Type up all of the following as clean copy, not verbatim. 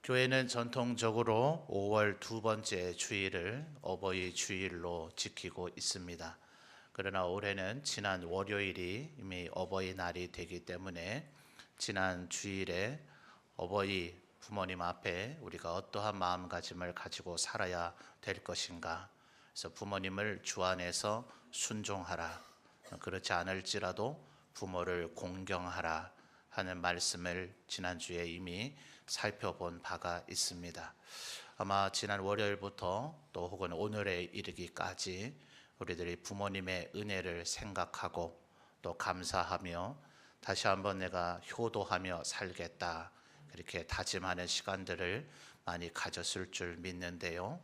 교회는 전통적으로 5월 두 번째 주일을 어버이 주일로 지키고 있습니다. 그러나 올해는 지난 월요일이 이미 어버이날이 되기 때문에 지난 주일에 어버이 부모님 앞에 우리가 어떠한 마음가짐을 가지고 살아야 될 것인가, 그래서 부모님을 주 안에서 순종하라, 그렇지 않을지라도 부모를 공경하라 하는 말씀을 지난주에 이미 살펴본 바가 있습니다. 아마 지난 월요일부터 또 혹은 오늘에 이르기까지 우리들이 부모님의 은혜를 생각하고 또 감사하며 다시 한번 내가 효도하며 살겠다, 그렇게 다짐하는 시간들을 많이 가졌을 줄 믿는데요.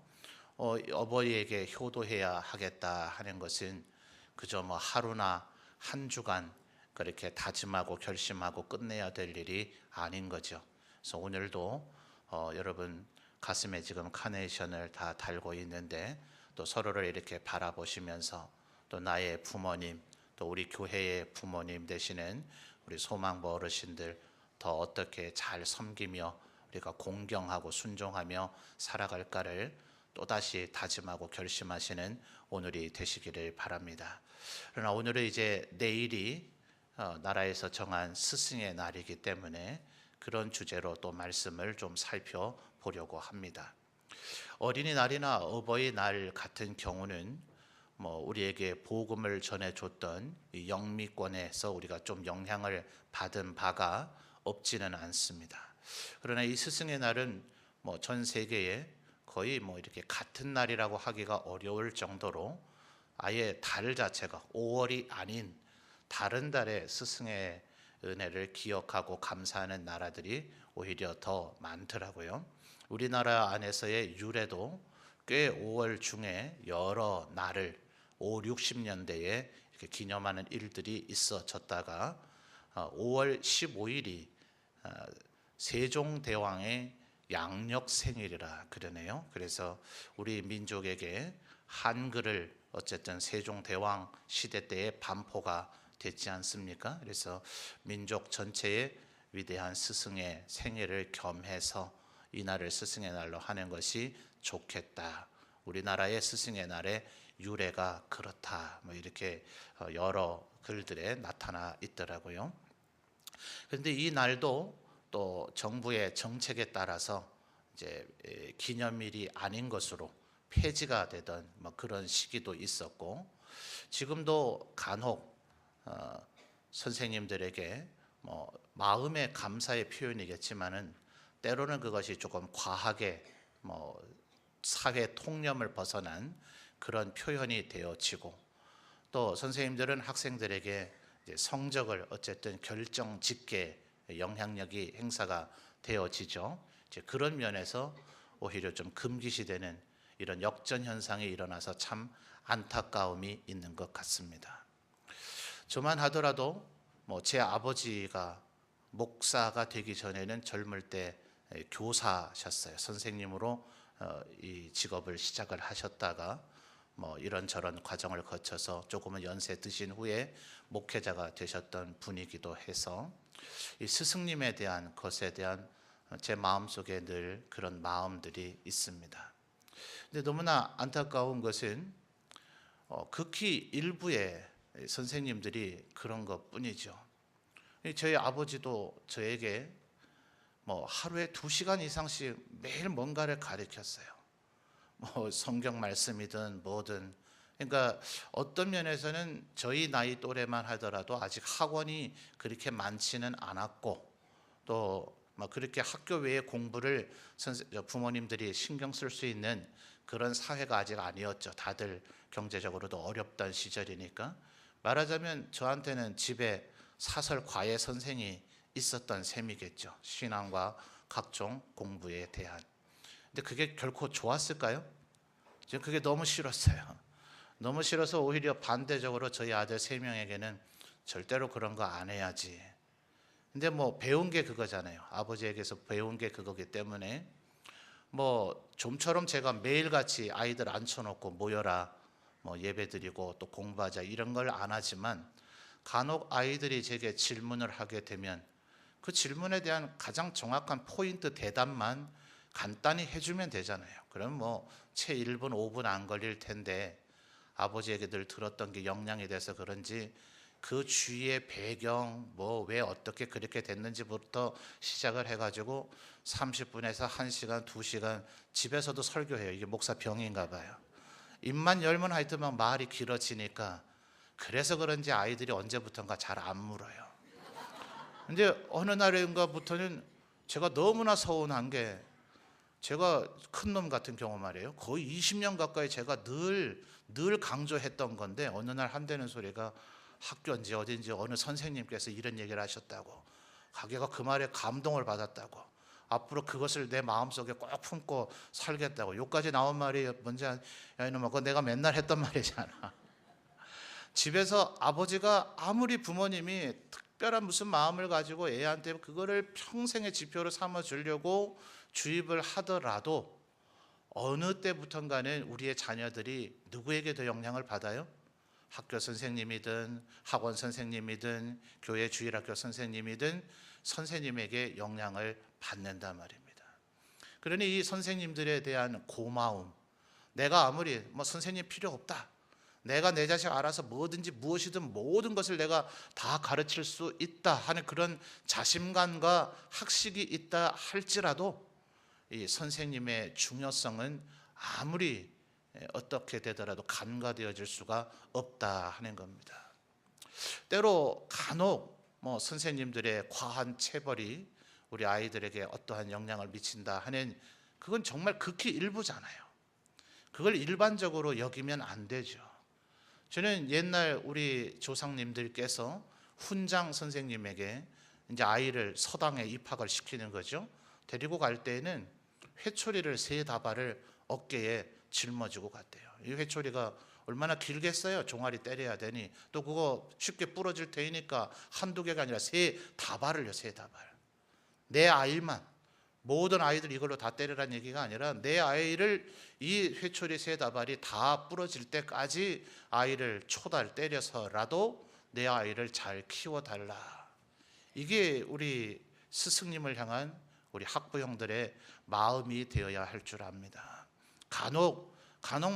어버이에게 효도해야 하겠다 하는 것은 그저 하루나 한 주간 그렇게 다짐하고 결심하고 끝내야 될 일이 아닌 거죠. 그래서 오늘도 여러분 가슴에 지금 카네이션을 다 달고 있는데 또 서로를 이렇게 바라보시면서 또 나의 부모님, 또 우리 교회의 부모님 되시는 우리 소망부 어르신들 더 어떻게 잘 섬기며 우리가 공경하고 순종하며 살아갈까를 또다시 다짐하고 결심하시는 오늘이 되시기를 바랍니다. 그러나 오늘은 이제 내일이 나라에서 정한 스승의 날이기 때문에 그런 주제로 또 말씀을 좀 살펴보려고 합니다. 어린이날이나 어버이날 같은 경우는 우리에게 복음을 전해줬던 이 영미권에서 우리가 좀 영향을 받은 바가 없지는 않습니다. 그러나 이 스승의 날은 전 세계에 거의 이렇게 같은 날이라고 하기가 어려울 정도로 아예 달 자체가 5월이 아닌 다른 달에 스승의 은혜를 기억하고 감사하는 나라들이 오히려 더 많더라고요. 우리나라 안에서의 유래도 꽤 5월 중에 여러 날을 5, 60년대에 이렇게 기념하는 일들이 있어졌다가 5월 15일이 세종대왕의 양력 생일이라 그러네요. 그래서 우리 민족에게 한글을 어쨌든 세종대왕 시대 때의 반포가 됐지 않습니까? 그래서 민족 전체의 위대한 스승의 생일을 겸해서 이날을 스승의 날로 하는 것이 좋겠다. 우리나라의 스승의 날의 유래가 그렇다. 이렇게 여러 글들에 나타나 있더라고요. 그런데 이 날도 또 정부의 정책에 따라서 이제 기념일이 아닌 것으로 폐지가 되던 그런 시기도 있었고, 지금도 간혹 선생님들에게 마음의 감사의 표현이겠지만은 때로는 그것이 조금 과하게 사회 통념을 벗어난 그런 표현이 되어지고, 또 선생님들은 학생들에게 이제 성적을 어쨌든 결정 짓게 영향력이 행사가 되어지죠. 이제 그런 면에서 오히려 좀 금기시되는 이런 역전 현상이 일어나서 참 안타까움이 있는 것 같습니다. 저만 하더라도 제 아버지가 목사가 되기 전에는 젊을 때 교사셨어요. 선생님으로 이 직업을 시작을 하셨다가 이런저런 과정을 거쳐서 조금은 연세 드신 후에 목회자가 되셨던 분이기도 해서 이 스승님에 대한 것에 대한 제 마음속에 늘 그런 마음들이 있습니다. 근데 너무나 안타까운 것은 극히 일부의 선생님들이 그런 것 뿐이죠. 저희 아버지도 저에게 하루에 2시간 이상씩 매일 뭔가를 가르쳤어요. 성경 말씀이든 뭐든. 그러니까 어떤 면에서는 저희 나이 또래만 하더라도 아직 학원이 그렇게 많지는 않았고, 또 그렇게 학교 외의 공부를 부모님들이 신경 쓸 수 있는 그런 사회가 아직 아니었죠. 다들 경제적으로도 어렵던 시절이니까. 말하자면 저한테는 집에 사설 과외 선생이 있었던 셈이겠죠. 신앙과 각종 공부에 대한. 근데 그게 결코 좋았을까요? 저는 그게 너무 싫었어요. 너무 싫어서 오히려 반대적으로 저희 아들 3명에게는 절대로 그런 거 안 해야지. 근데 배운 게 그거잖아요. 아버지에게서 배운 게 그거기 때문에 좀처럼 제가 매일같이 아이들 앉혀놓고 모여라, 예배 드리고 또 공부하자 이런 걸 안 하지만, 간혹 아이들이 제게 질문을 하게 되면 그 질문에 대한 가장 정확한 포인트 대답만 간단히 해주면 되잖아요. 그럼 뭐 채 1분, 5분 안 걸릴 텐데 아버지에게 늘 들었던 게 영향이 돼서 그런지 그 주위의 배경, 뭐 왜 어떻게 그렇게 됐는지부터 시작을 해가지고 30분에서 1시간, 2시간 집에서도 설교해요. 이게 목사 병인가 봐요. 입만 열면 하여튼 막 말이 길어지니까 그래서 그런지 아이들이 언제부턴가 잘 안 물어요. 근데 어느 날인가부터는 제가 너무나 서운한 게 제가 큰 놈 같은 경우 말이에요. 거의 20년 가까이 제가 늘 강조했던 건데 어느 날 한다는 소리가 학교인지 어딘지 어느 선생님께서 이런 얘기를 하셨다고, 가게가 그 말에 감동을 받았다고, 앞으로 그것을 내 마음속에 꼭 품고 살겠다고. 여기까지 나온 말이 뭔지, 야 이놈아, 그거 내가 맨날 했던 말이잖아. 집에서 아버지가 아무리 부모님이 특별한 무슨 마음을 가지고 애한테 그거를 평생의 지표로 삼아 주려고 주입을 하더라도 어느 때부턴가는 우리의 자녀들이 누구에게 더 영향을 받아요? 학교 선생님이든 학원 선생님이든 교회 주일학교 선생님이든 선생님에게 영향을 받는단 말입니다. 그러니 이 선생님들에 대한 고마움, 내가 아무리 뭐 선생님 필요 없다, 내가 내 자식 알아서 뭐든지 무엇이든 모든 것을 내가 다 가르칠 수 있다 하는 그런 자신감과 학식이 있다 할지라도 이 선생님의 중요성은 아무리 어떻게 되더라도 간과되어질 수가 없다 하는 겁니다. 때로 간혹 뭐 선생님들의 과한 체벌이 우리 아이들에게 어떠한 영향을 미친다 하는, 그건 정말 극히 일부잖아요. 그걸 일반적으로 여기면 안 되죠. 저는 옛날 우리 조상님들께서 훈장 선생님에게 이제 아이를 서당에 입학을 시키는 거죠. 데리고 갈 때에는 회초리를 3다발을 어깨에 짊어지고 갔대요. 이 회초리가 얼마나 길겠어요? 종아리 때려야 되니. 또 그거 쉽게 부러질 테니까 한두 개가 아니라 3다발을요. 3다발. 내 아이만, 모든 아이들 이걸로 다 때리라는 얘기가 아니라 내 아이를 이 회초리 3다발이 다 부러질 때까지 아이를 초달 때려서라도 내 아이를 잘 키워달라. 이게 우리 스승님을 향한 우리 학부형들의 마음이 되어야 할 줄 압니다. 간혹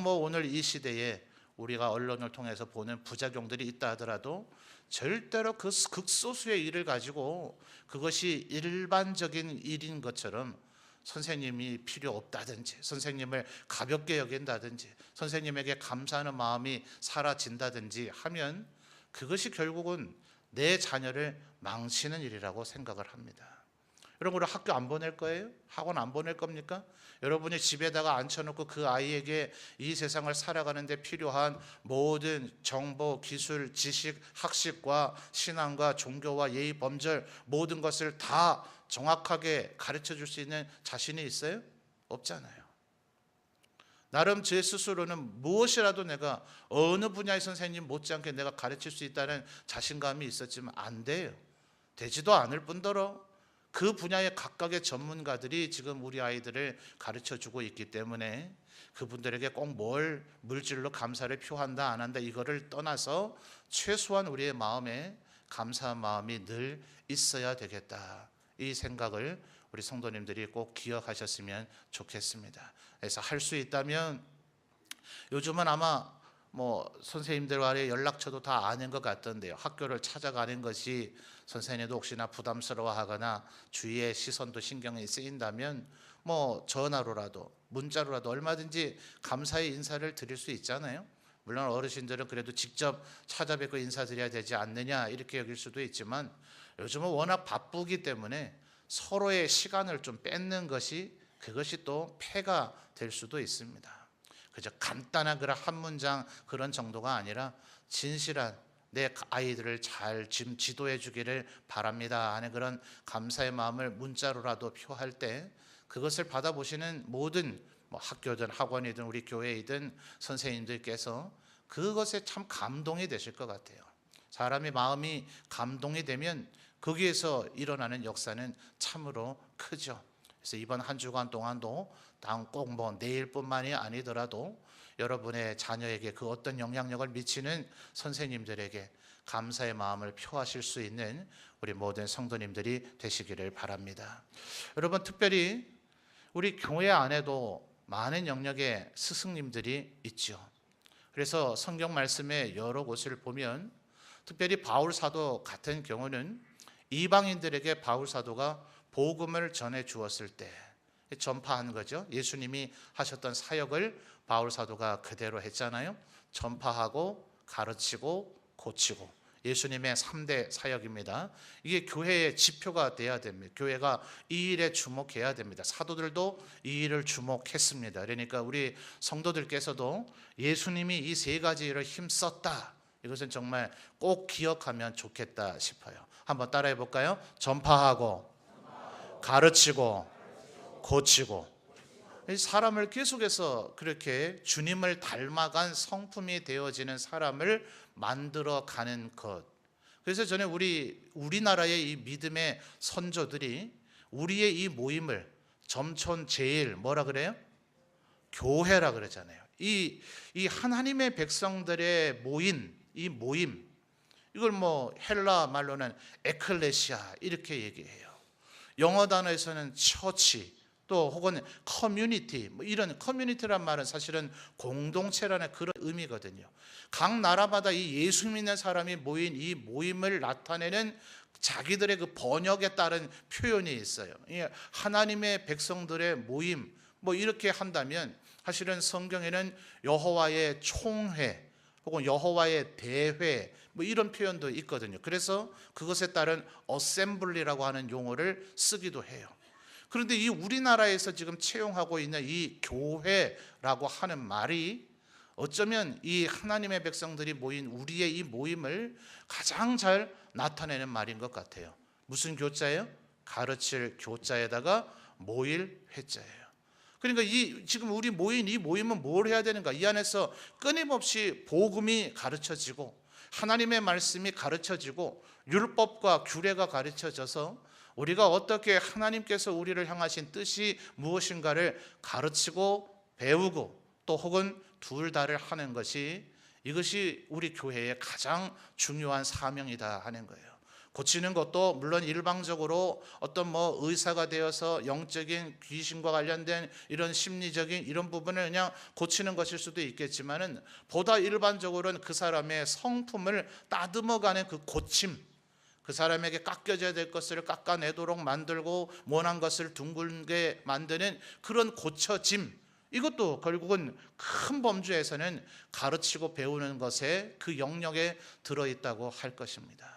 뭐 오늘 이 시대에 우리가 언론을 통해서 보는 부작용들이 있다 하더라도 절대로 그 극소수의 일을 가지고 그것이 일반적인 일인 것처럼 선생님이 필요 없다든지, 선생님을 가볍게 여긴다든지, 선생님에게 감사하는 마음이 사라진다든지 하면 그것이 결국은 내 자녀를 망치는 일이라고 생각을 합니다. 여러분, 우리 학교 안 보낼 거예요? 학원 안 보낼 겁니까? 여러분이 집에다가 앉혀놓고 그 아이에게 이 세상을 살아가는 데 필요한 모든 정보, 기술, 지식, 학식과 신앙과 종교와 예의, 범절 모든 것을 다 정확하게 가르쳐 줄 수 있는 자신이 있어요? 없잖아요. 나름 제 스스로는 무엇이라도 내가 어느 분야의 선생님 못지않게 내가 가르칠 수 있다는 자신감이 있었지만 안 돼요. 되지도 않을 뿐더러 그 분야의 각각의 전문가들이 지금 우리 아이들을 가르쳐주고 있기 때문에 그분들에게 꼭 뭘 물질로 감사를 표한다 안 한다 이거를 떠나서 최소한 우리의 마음에 감사한 마음이 늘 있어야 되겠다, 이 생각을 우리 성도님들이 꼭 기억하셨으면 좋겠습니다. 그래서 할 수 있다면 요즘은 아마 뭐 선생님들과의 연락처도 다 아는 것 같던데요. 학교를 찾아가는 것이 선생님도 혹시나 부담스러워하거나 주위의 시선도 신경이 쓰인다면 뭐 전화로라도 문자로라도 얼마든지 감사의 인사를 드릴 수 있잖아요. 물론 어르신들은 그래도 직접 찾아뵙고 인사드려야 되지 않느냐 이렇게 여길 수도 있지만 요즘은 워낙 바쁘기 때문에 서로의 시간을 좀 뺏는 것이, 그것이 또 폐가 될 수도 있습니다. 그저 간단한 그런 한 문장 그런 정도가 아니라 진실한 내 아이들을 잘 지도해 주기를 바랍니다 하는 그런 감사의 마음을 문자로라도 표할 때 그것을 받아보시는 모든 뭐 학교든 학원이든 우리 교회이든 선생님들께서 그것에 참 감동이 되실 것 같아요. 사람의 마음이 감동이 되면 거기에서 일어나는 역사는 참으로 크죠. 그래서 이번 한 주간 동안도 꼭 뭐 내일뿐만이 아니더라도 여러분의 자녀에게 그 어떤 영향력을 미치는 선생님들에게 감사의 마음을 표하실 수 있는 우리 모든 성도님들이 되시기를 바랍니다. 여러분, 특별히 우리 교회 안에도 많은 영역의 스승님들이 있죠. 그래서 성경 말씀의 여러 곳을 보면 특별히 바울 사도 같은 경우는 이방인들에게 바울 사도가 복음을 전해 주었을 때 전파한 거죠. 예수님이 하셨던 사역을 바울 사도가 그대로 했잖아요. 전파하고 가르치고 고치고, 예수님의 3대 사역입니다. 이게 교회의 지표가 돼야 됩니다. 교회가 이 일에 주목해야 됩니다. 사도들도 이 일을 주목했습니다. 그러니까 우리 성도들께서도 예수님이 이 세 가지 일을 힘썼다, 이것은 정말 꼭 기억하면 좋겠다 싶어요. 한번 따라해 볼까요? 전파하고 가르치고 고치고. 사람을 계속해서 그렇게 주님을 닮아간 성품이 되어지는 사람을 만들어가는 것. 그래서 저는 우리나라의 이 믿음의 선조들이 우리의 이 모임을 점촌 제일 뭐라 그래요? 교회라 그러잖아요. 이 하나님의 백성들의 이 모임, 이걸 뭐 헬라 말로는 에클레시아 이렇게 얘기해요. 영어 단어에서는 처치, 또 혹은 커뮤니티, 뭐 이런 커뮤니티란 말은 사실은 공동체라는 그런 의미거든요. 각 나라마다 이 예수 믿는 사람이 모인 이 모임을 나타내는 자기들의 그 번역에 따른 표현이 있어요. 하나님의 백성들의 모임, 뭐 이렇게 한다면 사실은 성경에는 여호와의 총회 혹은 여호와의 대회 뭐 이런 표현도 있거든요. 그래서 그것에 따른 어셈블리라고 하는 용어를 쓰기도 해요. 그런데 이 우리나라에서 지금 채용하고 있는 이 교회라고 하는 말이 어쩌면 이 하나님의 백성들이 모인 우리의 이 모임을 가장 잘 나타내는 말인 것 같아요. 무슨 교자예요? 가르칠 교자에다가 모일 회자예요. 그러니까 지금 우리 모인 이 모임은 뭘 해야 되는가? 이 안에서 끊임없이 복음이 가르쳐지고 하나님의 말씀이 가르쳐지고 율법과 규례가 가르쳐져서 우리가 어떻게 하나님께서 우리를 향하신 뜻이 무엇인가를 가르치고 배우고 또 혹은 둘 다를 하는 것이, 이것이 우리 교회의 가장 중요한 사명이다 하는 거예요. 고치는 것도 물론 일방적으로 어떤 뭐 의사가 되어서 영적인 귀신과 관련된 이런 심리적인 이런 부분을 그냥 고치는 것일 수도 있겠지만은 보다 일반적으로는 그 사람의 성품을 따듬어가는 그 고침, 그 사람에게 깎여져야 될 것을 깎아내도록 만들고 모난 것을 둥글게 만드는 그런 고쳐짐, 이것도 결국은 큰 범주에서는 가르치고 배우는 것에 그 영역에 들어있다고 할 것입니다.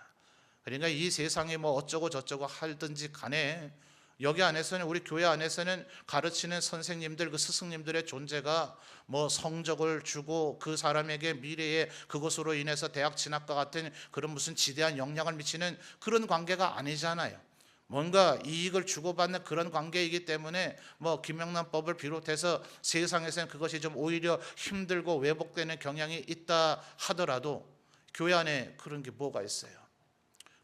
그러니까 이 세상에 뭐 어쩌고 저쩌고 하든지 간에 여기 안에서는, 우리 교회 안에서는 가르치는 선생님들, 그 스승님들의 존재가 뭐 성적을 주고 그 사람에게 미래에 그것으로 인해서 대학 진학과 같은 그런 무슨 지대한 영향을 미치는 그런 관계가 아니잖아요. 뭔가 이익을 주고받는 그런 관계이기 때문에 뭐 김영란법을 비롯해서 세상에서는 그것이 좀 오히려 힘들고 왜곡되는 경향이 있다 하더라도 교회 안에 그런 게 뭐가 있어요?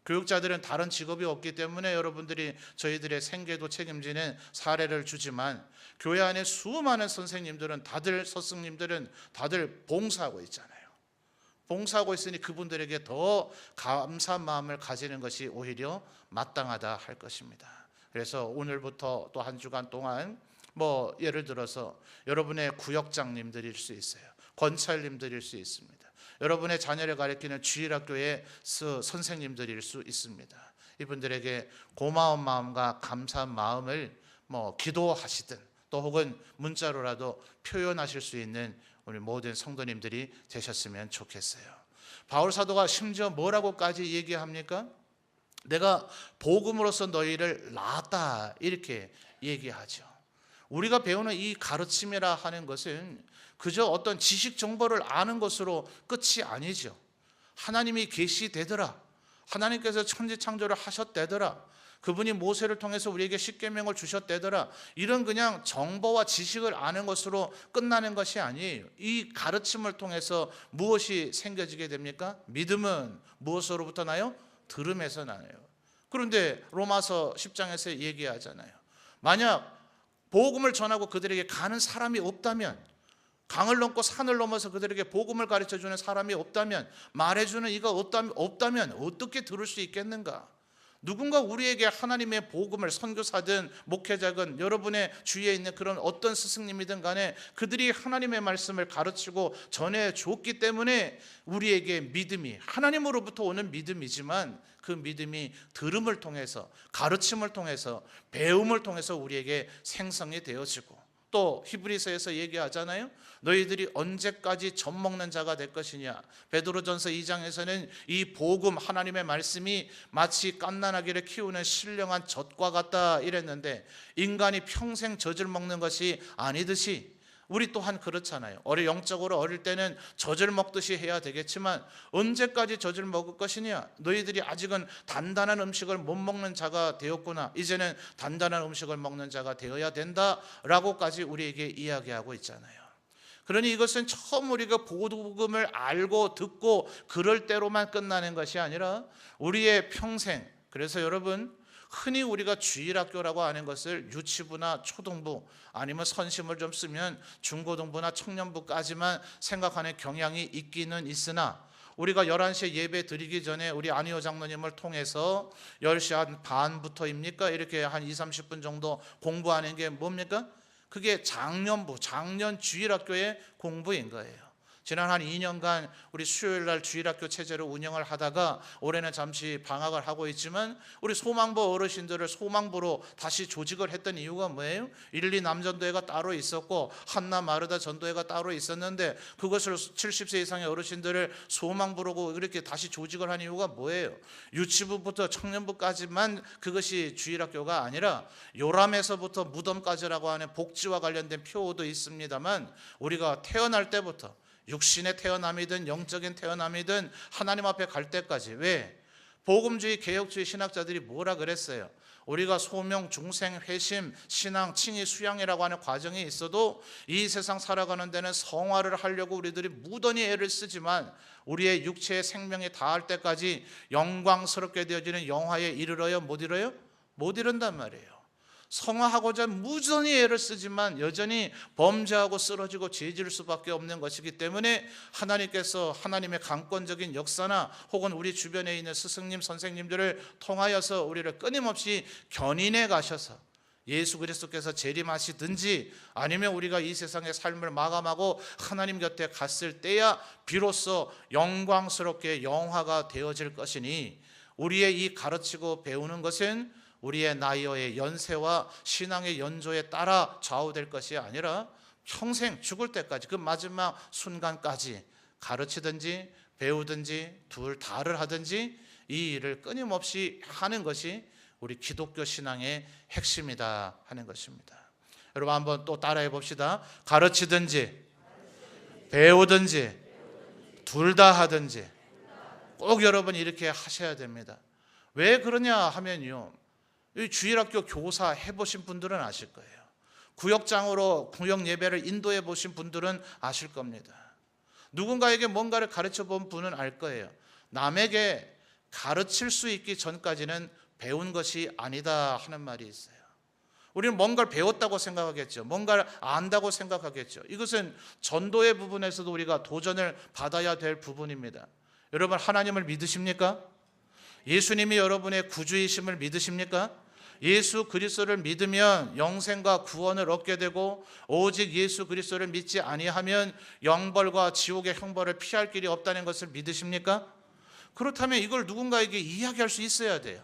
교육자들은 다른 직업이 없기 때문에 여러분들이 저희들의 생계도 책임지는 사례를 주지만 교회 안에 수많은 선생님들은 다들, 스승님들은 다들 봉사하고 있잖아요. 봉사하고 있으니 그분들에게 더 감사한 마음을 가지는 것이 오히려 마땅하다 할 것입니다. 그래서 오늘부터 또 한 주간 동안 뭐 예를 들어서 여러분의 구역장님들일 수 있어요. 권찰님들일 수 있습니다. 여러분의 자녀를 가르치는 주일학교의 선생님들일 수 있습니다. 이분들에게 고마운 마음과 감사한 마음을 뭐 기도하시든 또 혹은 문자로라도 표현하실 수 있는 우리 모든 성도님들이 되셨으면 좋겠어요. 바울 사도가 심지어 뭐라고까지 얘기합니까? 내가 복음으로써 너희를 낳았다, 이렇게 얘기하죠. 우리가 배우는 이 가르침이라 하는 것은 그저 어떤 지식 정보를 아는 것으로 끝이 아니죠. 하나님이 계시되더라, 하나님께서 천지 창조를 하셨대더라, 그분이 모세를 통해서 우리에게 십계명을 주셨대더라, 이런 그냥 정보와 지식을 아는 것으로 끝나는 것이 아니에요. 이 가르침을 통해서 무엇이 생겨지게 됩니까? 믿음은 무엇으로부터 나요? 들음에서 나요. 그런데 로마서 10장에서 얘기하잖아요. 만약 복음을 전하고 그들에게 가는 사람이 없다면, 강을 넘고 산을 넘어서 그들에게 복음을 가르쳐주는 사람이 없다면, 말해주는 이가 없다면 어떻게 들을 수 있겠는가? 누군가 우리에게 하나님의 복음을, 선교사든 목회자든 여러분의 주위에 있는 그런 어떤 스승님이든 간에 그들이 하나님의 말씀을 가르치고 전해줬기 때문에 우리에게 믿음이, 하나님으로부터 오는 믿음이지만 그 믿음이 들음을 통해서, 가르침을 통해서, 배움을 통해서 우리에게 생성이 되어지고, 또 히브리서에서 얘기하잖아요. 너희들이 언제까지 젖먹는 자가 될 것이냐. 베드로전서 2장에서는 이 복음, 하나님의 말씀이 마치 갓난아기를 키우는 신령한 젖과 같다 이랬는데, 인간이 평생 젖을 먹는 것이 아니듯이 우리 또한 그렇잖아요. 영적으로 어릴 때는 젖을 먹듯이 해야 되겠지만 언제까지 젖을 먹을 것이냐. 너희들이 아직은 단단한 음식을 못 먹는 자가 되었구나. 이제는 단단한 음식을 먹는 자가 되어야 된다라고까지 우리에게 이야기하고 있잖아요. 그러니 이것은 처음 우리가 복음을 알고 듣고 그럴 때로만 끝나는 것이 아니라 우리의 평생, 그래서 여러분, 흔히 우리가 주일학교라고 하는 것을 유치부나 초등부 아니면 선심을 좀 쓰면 중고등부나 청년부까지만 생각하는 경향이 있기는 있으나, 우리가 11시에 예배 드리기 전에 우리 안희호 장로님을 통해서 10시 한 반부터입니까? 이렇게 한 20-30분 정도 공부하는 게 뭡니까? 그게 작년부, 작년 주일학교의 공부인 거예요. 지난 한 2년간 우리 수요일날 주일학교 체제로 운영을 하다가 올해는 잠시 방학을 하고 있지만 우리 소망부 어르신들을 소망부로 다시 조직을 했던 이유가 뭐예요? 1, 2 남전도회가 따로 있었고 한나 마르다 전도회가 따로 있었는데 그것을 70세 이상의 어르신들을 소망부로 이렇게 다시 조직을 한 이유가 뭐예요? 유치부부터 청년부까지만 그것이 주일학교가 아니라 요람에서부터 무덤까지라고 하는 복지와 관련된 표도 있습니다만, 우리가 태어날 때부터 육신의 태어남이든 영적인 태어남이든 하나님 앞에 갈 때까지, 왜? 복음주의 개혁주의 신학자들이 뭐라 그랬어요? 우리가 소명, 중생, 회심, 신앙, 칭의, 수양이라고 하는 과정이 있어도 이 세상 살아가는 데는 성화를 하려고 우리들이 무던히 애를 쓰지만 우리의 육체의 생명이 다할 때까지 영광스럽게 되어지는 영화에 이르러요? 못 이뤄요? 못 이룬단 말이에요. 성화하고자 무전히 애를 쓰지만 여전히 범죄하고 쓰러지고 죄질 수밖에 없는 것이기 때문에 하나님께서 하나님의 강권적인 역사나 혹은 우리 주변에 있는 스승님, 선생님들을 통하여서 우리를 끊임없이 견인해 가셔서 예수 그리스도께서 재림하시든지 아니면 우리가 이 세상의 삶을 마감하고 하나님 곁에 갔을 때야 비로소 영광스럽게 영화가 되어질 것이니, 우리의 이 가르치고 배우는 것은 우리의 나이의 연세와 신앙의 연조에 따라 좌우될 것이 아니라 평생 죽을 때까지, 그 마지막 순간까지 가르치든지 배우든지 둘 다를 하든지 이 일을 끊임없이 하는 것이 우리 기독교 신앙의 핵심이다 하는 것입니다. 여러분 한번 또 따라해 봅시다. 가르치든지 배우든지 둘 다 하든지 꼭 여러분 이렇게 하셔야 됩니다. 왜 그러냐 하면요, 주일학교 교사 해보신 분들은 아실 거예요. 구역장으로 구역 예배를 인도해 보신 분들은 아실 겁니다. 누군가에게 뭔가를 가르쳐 본 분은 알 거예요. 남에게 가르칠 수 있기 전까지는 배운 것이 아니다 하는 말이 있어요. 우리는 뭔가를 배웠다고 생각하겠죠. 뭔가를 안다고 생각하겠죠. 이것은 전도의 부분에서도 우리가 도전을 받아야 될 부분입니다. 여러분 하나님을 믿으십니까? 예수님이 여러분의 구주이심을 믿으십니까? 예수 그리스도를 믿으면 영생과 구원을 얻게 되고, 오직 예수 그리스도를 믿지 아니하면 영벌과 지옥의 형벌을 피할 길이 없다는 것을 믿으십니까? 그렇다면 이걸 누군가에게 이야기할 수 있어야 돼요.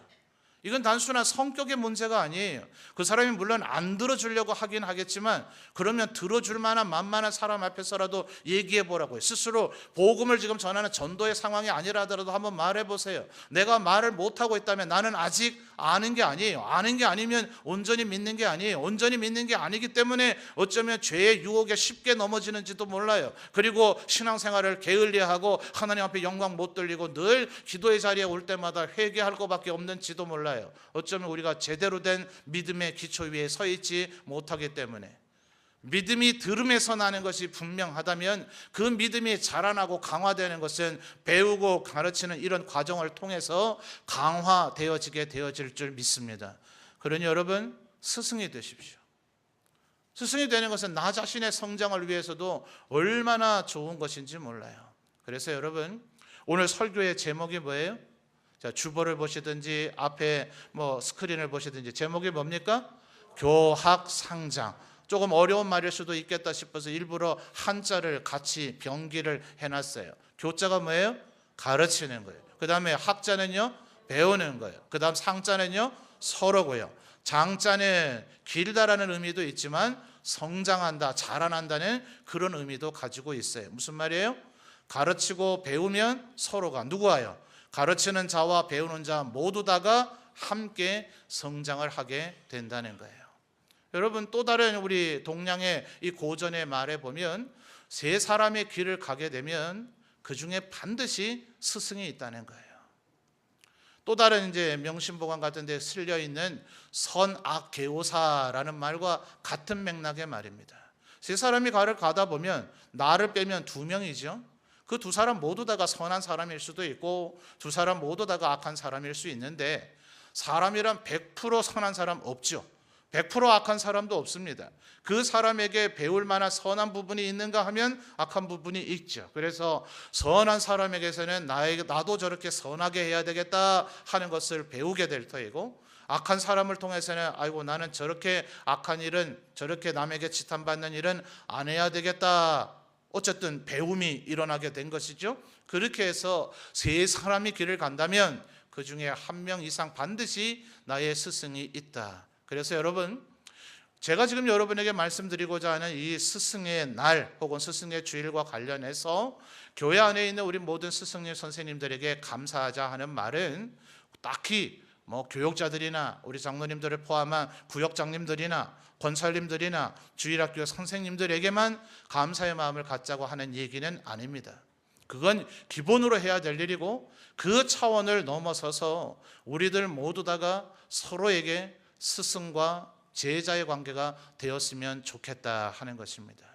이건 단순한 성격의 문제가 아니에요. 그 사람이 물론 안 들어주려고 하긴 하겠지만 그러면 들어줄 만한 만만한 사람 앞에서라도 얘기해 보라고요. 스스로 복음을 지금 전하는 전도의 상황이 아니라 하더라도 한번 말해 보세요. 내가 말을 못하고 있다면 나는 아직 아는 게 아니에요. 아는 게 아니면 온전히 믿는 게 아니에요. 온전히 믿는 게 아니기 때문에 어쩌면 죄의 유혹에 쉽게 넘어지는지도 몰라요. 그리고 신앙생활을 게을리하고 하나님 앞에 영광 못 돌리고 늘 기도의 자리에 올 때마다 회개할 것밖에 없는지도 몰라요. 어쩌면 우리가 제대로 된 믿음의 기초 위에 서 있지 못하기 때문에, 믿음이 들음에서 나는 것이 분명하다면 그 믿음이 자라나고 강화되는 것은 배우고 가르치는 이런 과정을 통해서 강화되어지게 되어질 줄 믿습니다. 그러니 여러분 스승이 되십시오. 스승이 되는 것은 나 자신의 성장을 위해서도 얼마나 좋은 것인지 몰라요. 그래서 여러분 오늘 설교의 제목이 뭐예요? 자, 주보를 보시든지 앞에 뭐 스크린을 보시든지 제목이 뭡니까? 교학상장. 조금 어려운 말일 수도 있겠다 싶어서 일부러 한자를 같이 병기를 해놨어요. 교자가 뭐예요? 가르치는 거예요. 그 다음에 학자는요, 배우는 거예요. 그 다음 상자는요, 서로고요. 장자는 길다라는 의미도 있지만 성장한다, 자라난다는 그런 의미도 가지고 있어요. 무슨 말이에요? 가르치고 배우면 서로가 누구와요? 가르치는 자와 배우는 자 모두 다가 함께 성장을 하게 된다는 거예요. 여러분, 또 다른 우리 동양의 이 고전의 말에 보면 세 사람의 길을 가게 되면 그 중에 반드시 스승이 있다는 거예요. 또 다른 이제 명심보감 같은 데 실려 있는 선악계오사라는 말과 같은 맥락의 말입니다. 세 사람이 가를 가다 보면 나를 빼면 두 명이죠. 그 두 사람 모두 다가 선한 사람일 수도 있고 두 사람 모두 다가 악한 사람일 수 있는데, 사람이란 100% 선한 사람 없죠. 100% 악한 사람도 없습니다. 그 사람에게 배울 만한 선한 부분이 있는가 하면 악한 부분이 있죠. 그래서 선한 사람에게서는 나도 저렇게 선하게 해야 되겠다 하는 것을 배우게 될 터이고, 악한 사람을 통해서는 아이고 나는 저렇게 악한 일은, 저렇게 남에게 지탄받는 일은 안 해야 되겠다, 어쨌든 배움이 일어나게 된 것이죠. 그렇게 해서 세 사람이 길을 간다면 그 중에 한 명 이상 반드시 나의 스승이 있다. 그래서 여러분, 제가 지금 여러분에게 말씀드리고자 하는 이 스승의 날 혹은 스승의 주일과 관련해서 교회 안에 있는 우리 모든 스승님 선생님들에게 감사하자 하는 말은 딱히 뭐 교육자들이나 우리 장로님들을 포함한 구역장님들이나 권사님들이나 주일학교 선생님들에게만 감사의 마음을 갖자고 하는 얘기는 아닙니다. 그건 기본으로 해야 될 일이고, 그 차원을 넘어서서 우리들 모두 다가 서로에게 스승과 제자의 관계가 되었으면 좋겠다 하는 것입니다.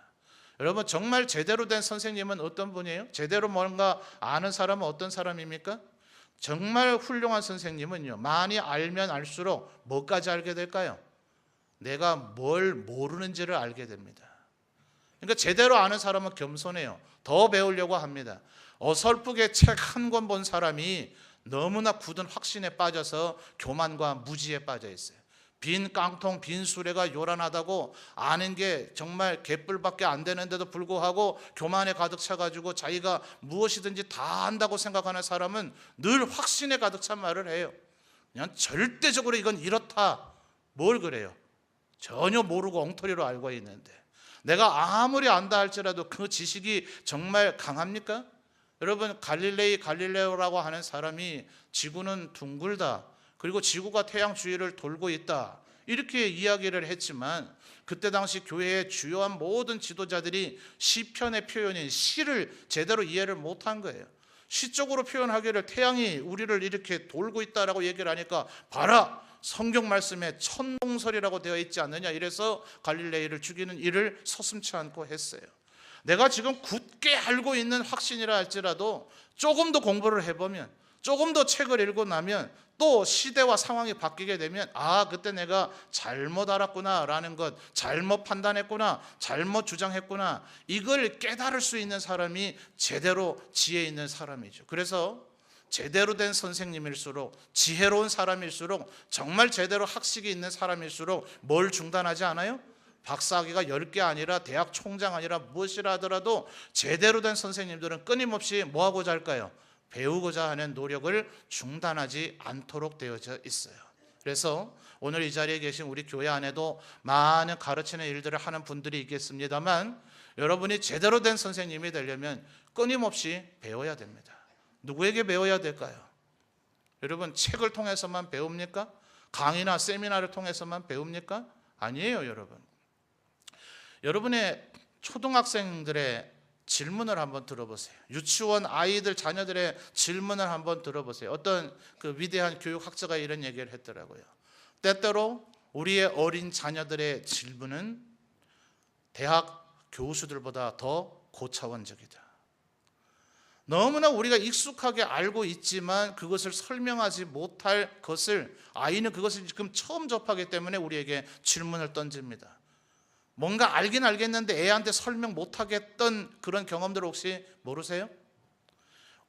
여러분, 정말 제대로 된 선생님은 어떤 분이에요? 제대로 뭔가 아는 사람은 어떤 사람입니까? 정말 훌륭한 선생님은요, 많이 알면 알수록 뭐까지 알게 될까요? 내가 뭘 모르는지를 알게 됩니다. 그러니까 제대로 아는 사람은 겸손해요. 더 배우려고 합니다. 어설프게 책 한 권 본 사람이 너무나 굳은 확신에 빠져서 교만과 무지에 빠져 있어요. 빈 깡통, 빈 수레가 요란하다고 아는 게 정말 개뿔밖에 안 되는데도 불구하고 교만에 가득 차가지고 자기가 무엇이든지 다 안다고 생각하는 사람은 늘 확신에 가득 찬 말을 해요. 그냥 절대적으로 이건 이렇다. 뭘 그래요? 전혀 모르고 엉터리로 알고 있는데, 내가 아무리 안다 할지라도 그 지식이 정말 강합니까? 여러분, 갈릴레오라고 하는 사람이 지구는 둥글다, 그리고 지구가 태양 주위를 돌고 있다, 이렇게 이야기를 했지만 그때 당시 교회의 주요한 모든 지도자들이 시편의 표현인 시를 제대로 이해를 못한 거예요. 시적으로 표현하기를 태양이 우리를 이렇게 돌고 있다라고 얘기를 하니까 봐라, 성경 말씀에 천동설이라고 되어 있지 않느냐, 이래서 갈릴레이를 죽이는 일을 서슴지 않고 했어요. 내가 지금 굳게 알고 있는 확신이라 할지라도 조금 더 공부를 해보면, 조금 더 책을 읽고 나면 또 시대와 상황이 바뀌게 되면 그때 내가 잘못 알았구나 라는 것, 잘못 판단했구나, 잘못 주장했구나, 이걸 깨달을 수 있는 사람이 제대로 지혜 있는 사람이죠. 그래서 제대로 된 선생님일수록, 지혜로운 사람일수록, 정말 제대로 학식이 있는 사람일수록 뭘 중단하지 않아요? 박사학위가 10개 아니라 대학 총장 아니라 무엇이라 하더라도 제대로 된 선생님들은 끊임없이 뭐 하고자 할까요? 배우고자 하는 노력을 중단하지 않도록 되어져 있어요. 그래서 오늘 이 자리에 계신 우리 교회 안에도 많은 가르치는 일들을 하는 분들이 있겠습니다만, 여러분이 제대로 된 선생님이 되려면 끊임없이 배워야 됩니다. 누구에게 배워야 될까요? 여러분, 책을 통해서만 배웁니까? 강의나 세미나를 통해서만 배웁니까? 아니에요, 여러분. 여러분의 초등학생들의 질문을 한번 들어보세요. 유치원 아이들, 자녀들의 질문을 한번 들어보세요. 어떤 그 위대한 교육학자가 이런 얘기를 했더라고요. 때때로 우리의 어린 자녀들의 질문은 대학 교수들보다 더 고차원적이다. 너무나 우리가 익숙하게 알고 있지만 그것을 설명하지 못할 것을, 아이는 그것을 지금 처음 접하기 때문에 우리에게 질문을 던집니다. 뭔가 알긴 알겠는데 애한테 설명 못하겠던 그런 경험들 혹시 모르세요?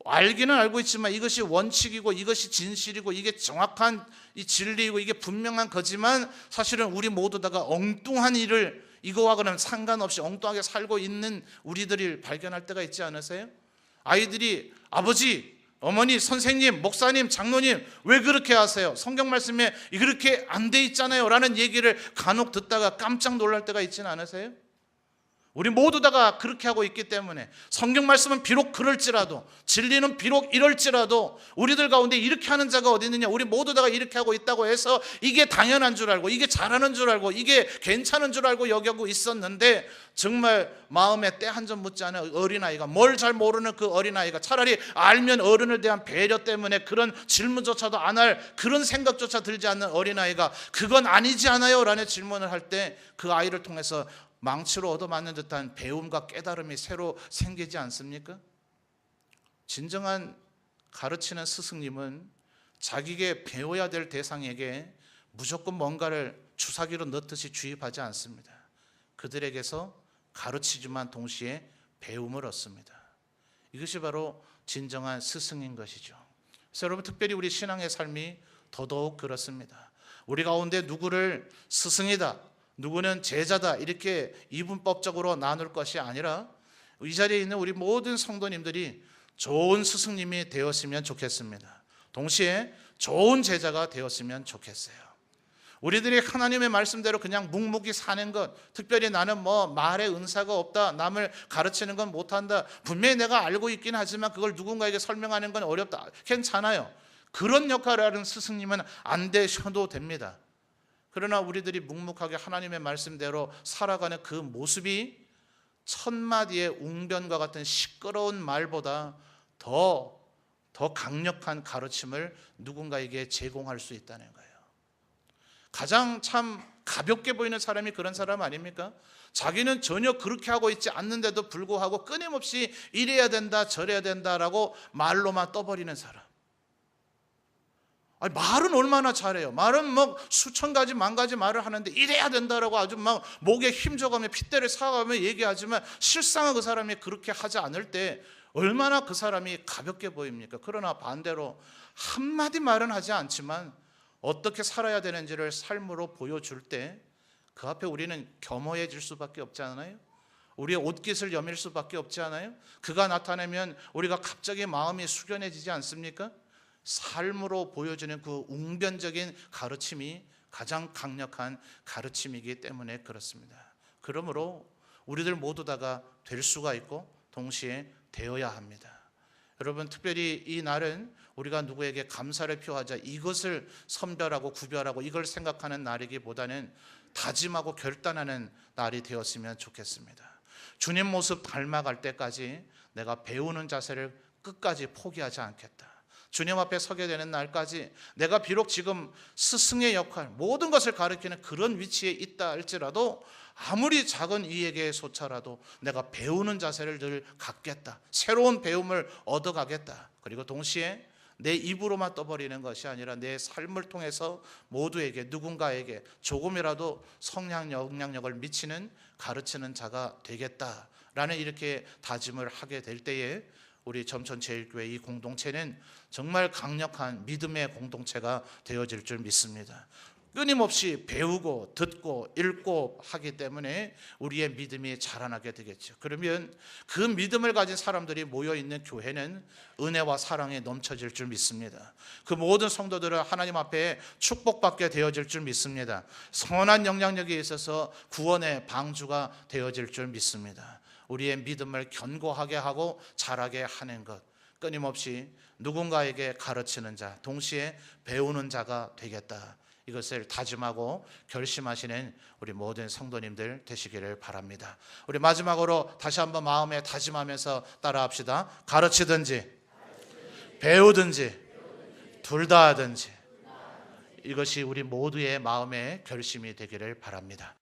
알기는 알고 있지만 이것이 원칙이고 이것이 진실이고 이게 정확한 이 진리이고 이게 분명한 거지만 사실은 우리 모두 다가 엉뚱한 일을 이거와 그는 상관없이 엉뚱하게 살고 있는 우리들이 발견할 때가 있지 않으세요? 아이들이 아버지, 어머니, 선생님, 목사님, 장로님 왜 그렇게 하세요? 성경 말씀에 그렇게 안 돼 있잖아요 라는 얘기를 간혹 듣다가 깜짝 놀랄 때가 있지는 않으세요? 우리 모두 다가 그렇게 하고 있기 때문에 성경 말씀은 비록 그럴지라도 진리는 비록 이럴지라도 우리들 가운데 이렇게 하는 자가 어디 있느냐, 우리 모두 다가 이렇게 하고 있다고 해서 이게 당연한 줄 알고 이게 잘하는 줄 알고 이게 괜찮은 줄 알고 여기고 있었는데 정말 마음에 때 한 점 묻지 않은 어린아이가, 뭘 잘 모르는 그 어린아이가 차라리 알면 어른을 대한 배려 때문에 그런 질문조차도 안 할 그런 생각조차 들지 않는 어린아이가 그건 아니지 않아요? 라는 질문을 할 때 그 아이를 통해서 망치로 얻어맞는 듯한 배움과 깨달음이 새로 생기지 않습니까? 진정한 가르치는 스승님은 자기에게 배워야 될 대상에게 무조건 뭔가를 주사기로 넣듯이 주입하지 않습니다. 그들에게서 가르치지만 동시에 배움을 얻습니다. 이것이 바로 진정한 스승인 것이죠. 그래서 여러분, 특별히 우리 신앙의 삶이 더더욱 그렇습니다. 우리 가운데 누구를 스승이다, 누구는 제자다 이렇게 이분법적으로 나눌 것이 아니라 이 자리에 있는 우리 모든 성도님들이 좋은 스승님이 되었으면 좋겠습니다. 동시에 좋은 제자가 되었으면 좋겠어요. 우리들이 하나님의 말씀대로 그냥 묵묵히 사는 것, 특별히 나는 말에 은사가 없다, 남을 가르치는 건 못한다, 분명히 내가 알고 있긴 하지만 그걸 누군가에게 설명하는 건 어렵다, 괜찮아요. 그런 역할을 하는 스승님은 안 되셔도 됩니다. 그러나 우리들이 묵묵하게 하나님의 말씀대로 살아가는 그 모습이 천마디의 웅변과 같은 시끄러운 말보다 더 강력한 가르침을 누군가에게 제공할 수 있다는 거예요. 가장 참 가볍게 보이는 사람이 그런 사람 아닙니까? 자기는 전혀 그렇게 하고 있지 않는데도 불구하고 끊임없이 이래야 된다 저래야 된다라고 말로만 떠버리는 사람. 아니, 말은 얼마나 잘해요. 말은 수천 가지 만 가지 말을 하는데 이래야 된다라고 아주 목에 힘줘가며 핏대를 사가며 얘기하지만 실상은 그 사람이 그렇게 하지 않을 때 얼마나 그 사람이 가볍게 보입니까? 그러나 반대로 한마디 말은 하지 않지만 어떻게 살아야 되는지를 삶으로 보여줄 때 그 앞에 우리는 겸허해질 수밖에 없지 않아요? 우리의 옷깃을 여밀 수밖에 없지 않아요? 그가 나타나면 우리가 갑자기 마음이 숙연해지지 않습니까? 삶으로 보여주는 그 웅변적인 가르침이 가장 강력한 가르침이기 때문에 그렇습니다. 그러므로 우리들 모두 다가 될 수가 있고 동시에 되어야 합니다. 여러분, 특별히 이 날은 우리가 누구에게 감사를 표하자 이것을 선별하고 구별하고 이걸 생각하는 날이기보다는 다짐하고 결단하는 날이 되었으면 좋겠습니다. 주님 모습 닮아갈 때까지 내가 배우는 자세를 끝까지 포기하지 않겠다. 주님 앞에 서게 되는 날까지 내가 비록 지금 스승의 역할, 모든 것을 가르치는 그런 위치에 있다 할지라도 아무리 작은 이에게조차라도 내가 배우는 자세를 늘 갖겠다. 새로운 배움을 얻어가겠다. 그리고 동시에 내 입으로만 떠버리는 것이 아니라 내 삶을 통해서 모두에게, 누군가에게 조금이라도 영향력을 미치는 가르치는 자가 되겠다라는 이렇게 다짐을 하게 될 때에 우리 점천제일교회 이 공동체는 정말 강력한 믿음의 공동체가 되어질 줄 믿습니다. 끊임없이 배우고 듣고 읽고 하기 때문에 우리의 믿음이 자라나게 되겠죠. 그러면 그 믿음을 가진 사람들이 모여있는 교회는 은혜와 사랑에 넘쳐질 줄 믿습니다. 그 모든 성도들은 하나님 앞에 축복받게 되어질 줄 믿습니다. 선한 영향력에 있어서 구원의 방주가 되어질 줄 믿습니다. 우리의 믿음을 견고하게 하고 자라게 하는 것, 끊임없이 누군가에게 가르치는 자, 동시에 배우는 자가 되겠다. 이것을 다짐하고 결심하시는 우리 모든 성도님들 되시기를 바랍니다. 우리 마지막으로 다시 한번 마음에 다짐하면서 따라합시다. 가르치든지 배우든지 둘 다 하든지, 이것이 우리 모두의 마음의 결심이 되기를 바랍니다.